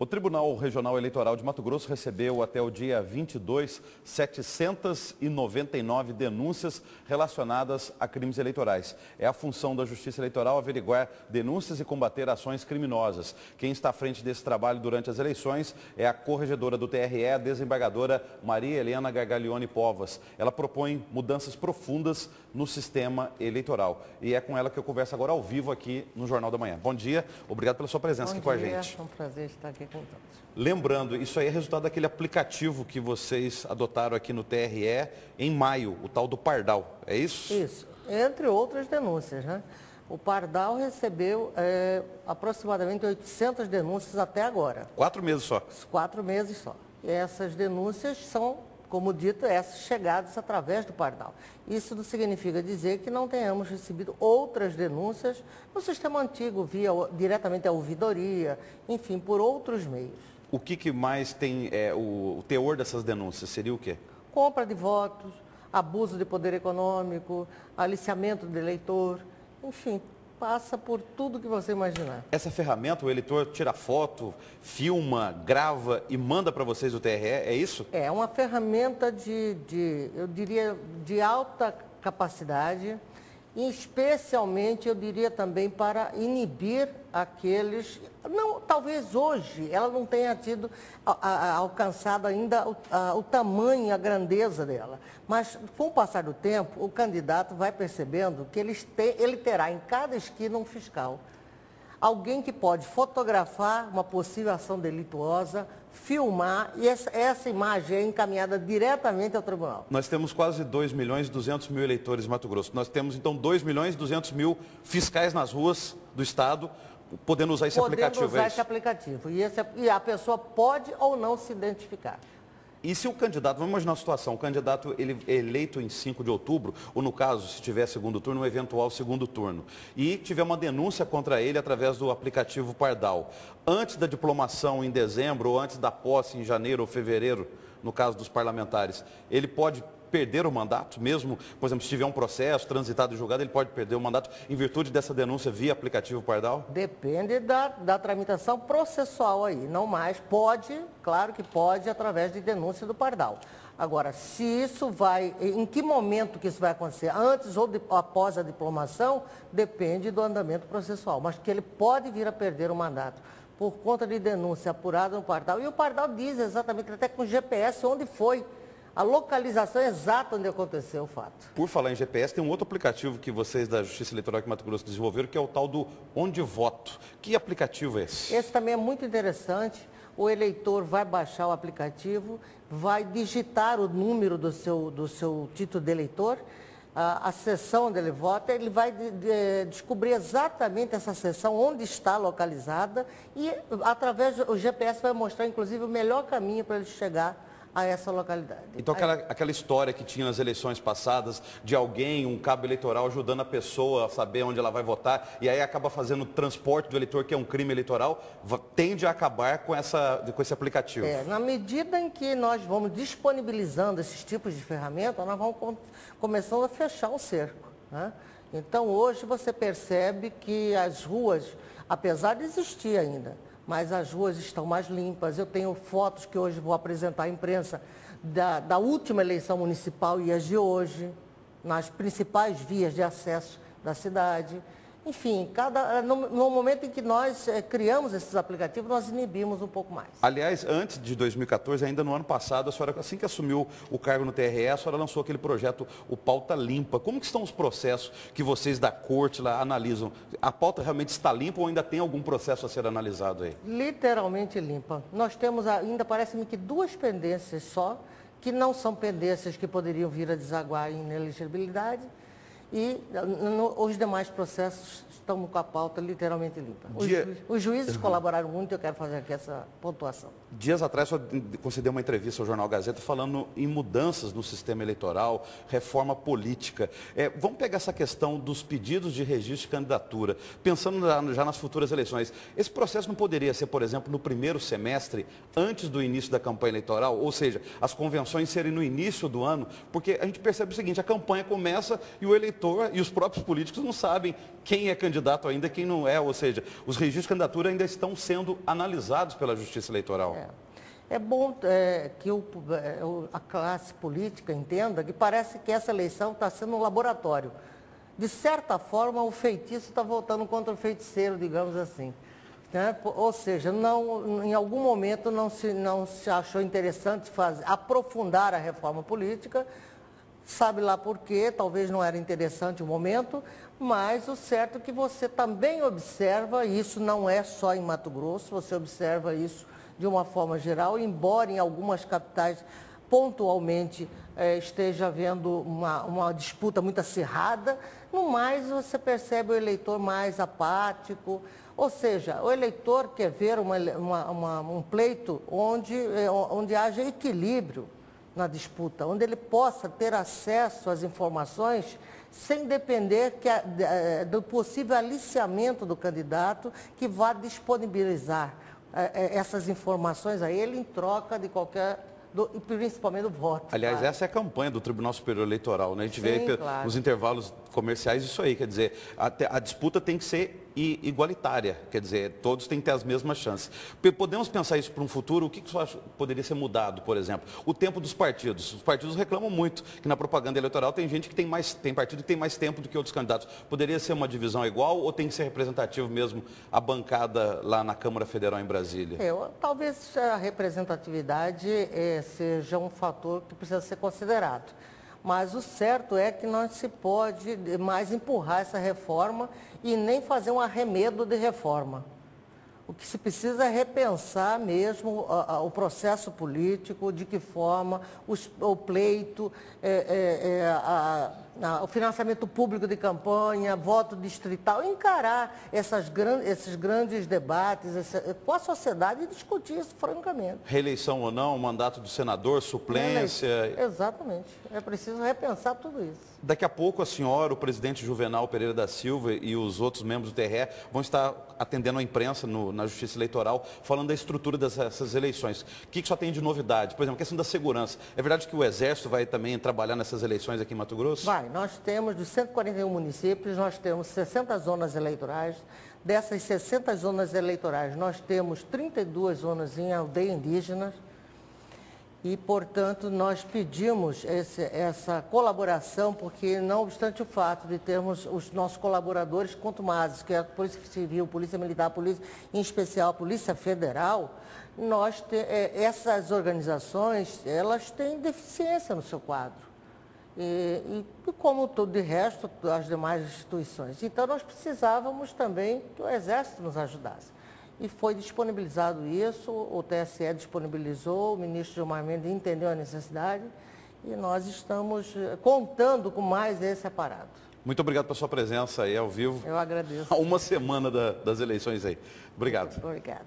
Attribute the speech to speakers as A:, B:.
A: O Tribunal Regional Eleitoral de Mato Grosso recebeu até o dia 22 799 denúncias relacionadas a crimes eleitorais. É a função da Justiça Eleitoral averiguar denúncias e combater ações criminosas. Quem está à frente desse trabalho durante as eleições é a corregedora do TRE, a desembargadora Maria Helena Gargaglione Povas. Ela propõe mudanças profundas no sistema eleitoral. E é com ela que eu converso agora ao vivo aqui no Jornal da Manhã. Bom dia, obrigado pela sua presença aqui com a gente.
B: É um prazer estar aqui com todos.
A: Lembrando, isso aí é resultado daquele aplicativo que vocês adotaram aqui no TRE em maio, o tal do Pardal, é isso?
B: Isso, entre outras denúncias, né? O Pardal recebeu aproximadamente 800 denúncias até agora.
A: 4 meses só?
B: 4 meses só. E essas denúncias são, como dito, essas chegadas através do Pardal. Isso não significa dizer que não tenhamos recebido outras denúncias no sistema antigo, diretamente a ouvidoria, enfim, por outros meios.
A: O que mais tem, o teor dessas denúncias seria o quê?
B: Compra de votos, abuso de poder econômico, aliciamento do eleitor, enfim, passa por tudo que você imaginar.
A: Essa ferramenta, o eleitor tira foto, filma, grava e manda para vocês o TRE, é isso?
B: É uma ferramenta eu diria, de alta capacidade, e especialmente, eu diria também, para inibir aqueles... Não, talvez hoje ela não tenha tido alcançado ainda o tamanho e a grandeza dela, mas com o passar do tempo, o candidato vai percebendo que ele terá em cada esquina um fiscal. Alguém que pode fotografar uma possível ação delituosa, filmar, e essa imagem é encaminhada diretamente ao tribunal.
A: Nós temos quase 2.200.000 eleitores em Mato Grosso. Nós temos, então, 2.200.000 fiscais nas ruas do estado, podendo usar esse aplicativo.
B: Podendo usar esse aplicativo. E a pessoa pode ou não se identificar.
A: E se o candidato, vamos imaginar a situação, o candidato ele é eleito em 5 de outubro, ou no caso, se tiver segundo turno, um eventual segundo turno, e tiver uma denúncia contra ele através do aplicativo Pardal, antes da diplomação em dezembro, ou antes da posse em janeiro ou fevereiro, no caso dos parlamentares, ele pode perder o mandato, mesmo, por exemplo, se tiver um processo transitado e julgado, ele pode perder o mandato em virtude dessa denúncia via aplicativo Pardal?
B: Depende da tramitação processual aí, não mais. Pode, claro que pode, através de denúncia do Pardal. Agora, se isso vai, em que momento que isso vai acontecer, antes ou após a diplomação, depende do andamento processual, mas que ele pode vir a perder o mandato por conta de denúncia apurada no Pardal. E o Pardal diz exatamente, até com GPS, onde foi a localização exata onde aconteceu o fato.
A: Por falar em GPS, tem um outro aplicativo que vocês da Justiça Eleitoral de Mato Grosso desenvolveram, que é o tal do Onde Voto. Que aplicativo é esse?
B: Esse também é muito interessante. O eleitor vai baixar o aplicativo, vai digitar o número do seu título de eleitor, a seção onde ele vota, ele vai descobrir exatamente essa seção, onde está localizada, e através do GPS vai mostrar, inclusive, o melhor caminho para ele chegar a essa localidade.
A: Então aquela história que tinha nas eleições passadas de alguém, um cabo eleitoral ajudando a pessoa a saber onde ela vai votar e aí acaba fazendo o transporte do eleitor, que é um crime eleitoral, tende a acabar com esse aplicativo.
B: Na medida em que nós vamos disponibilizando esses tipos de ferramentas, nós vamos começando a fechar o cerco, né? Então hoje você percebe que as ruas, apesar de existir ainda, mas as ruas estão mais limpas. Eu tenho fotos que hoje vou apresentar à imprensa da última eleição municipal e as de hoje, nas principais vias de acesso da cidade. Enfim, no momento em que nós criamos esses aplicativos, nós inibimos um pouco mais.
A: Aliás, antes de 2014, ainda no ano passado, a senhora, assim que assumiu o cargo no TRE, a senhora lançou aquele projeto, o Pauta Limpa. Como que estão os processos que vocês da corte lá analisam? A pauta realmente está limpa ou ainda tem algum processo a ser analisado aí?
B: Literalmente limpa. Nós temos ainda, parece-me que 2 pendências só, que não são pendências que poderiam vir a desaguar em inelegibilidade. E os demais processos estão com a pauta literalmente limpa. Os juízes colaboraram muito e eu quero fazer aqui essa pontuação.
A: Dias atrás, eu concedeu uma entrevista ao Jornal Gazeta falando em mudanças no sistema eleitoral, reforma política. Vamos pegar essa questão dos pedidos de registro de candidatura, pensando já nas futuras eleições. Esse processo não poderia ser, por exemplo, no primeiro semestre, antes do início da campanha eleitoral, ou seja, as convenções serem no início do ano, porque a gente percebe o seguinte, a campanha começa e o eleitor eleitor e os próprios políticos não sabem quem é candidato ainda e quem não é, ou seja, os registros de candidatura ainda estão sendo analisados pela Justiça Eleitoral.
B: É bom que a classe política entenda que parece que essa eleição está sendo um laboratório. De certa forma, o feitiço está voltando contra o feiticeiro, digamos assim. Né? Ou seja, em algum momento não se achou interessante aprofundar a reforma política, sabe lá por quê, talvez não era interessante o momento, mas o certo é que você também observa, e isso não é só em Mato Grosso, você observa isso de uma forma geral, embora em algumas capitais pontualmente esteja havendo uma disputa muito acirrada, no mais você percebe o eleitor mais apático, ou seja, o eleitor quer ver um pleito onde haja equilíbrio na disputa, onde ele possa ter acesso às informações sem depender do possível aliciamento do candidato que vá disponibilizar essas informações a ele em troca de principalmente do voto.
A: Aliás, essa é a campanha do Tribunal Superior Eleitoral, né? A gente vê
B: claro.
A: nos intervalos comerciais isso aí, quer dizer, a disputa tem que ser igualitária, quer dizer, todos têm que ter as mesmas chances. Podemos pensar isso para um futuro, o que você acha que poderia ser mudado, por exemplo? O tempo dos partidos. Os partidos reclamam muito que na propaganda eleitoral tem gente que tem partido que tem mais tempo do que outros candidatos. Poderia ser uma divisão igual ou tem que ser representativo mesmo a bancada lá na Câmara Federal em Brasília?
B: Talvez a representatividade seja um fator que precisa ser considerado. Mas o certo é que não se pode mais empurrar essa reforma e nem fazer um arremedo de reforma. O que se precisa é repensar mesmo o processo político, de que forma o pleito, o financiamento público de campanha, voto distrital, encarar esses grandes debates com a sociedade e discutir isso francamente.
A: Reeleição ou não, mandato do senador, suplência...
B: Exatamente. É preciso repensar tudo isso.
A: Daqui a pouco a senhora, o presidente Juvenal Pereira da Silva e os outros membros do TRE vão estar atendendo a imprensa na Justiça Eleitoral, falando da estrutura dessas eleições. O que só tem de novidade? Por exemplo, a questão da segurança. É verdade que o Exército vai também trabalhar nessas eleições aqui em Mato Grosso?
B: Vai. Nós temos, dos 141 municípios, nós temos 60 zonas eleitorais. Dessas 60 zonas eleitorais, nós temos 32 zonas em aldeia indígenas. E, portanto, nós pedimos essa colaboração, porque, não obstante o fato de termos os nossos colaboradores contumazes, que é a Polícia Civil, Polícia Militar, Polícia, em especial a Polícia Federal, essas organizações, elas têm deficiência no seu quadro. E como tudo de resto, as demais instituições. Então, nós precisávamos também que o Exército nos ajudasse. E foi disponibilizado isso, o TSE disponibilizou, o ministro Gilmar Mendes entendeu a necessidade e nós estamos contando com mais esse aparato.
A: Muito obrigado pela sua presença aí ao vivo.
B: Eu agradeço.
A: Há uma semana das eleições aí. Obrigado.
B: Obrigada.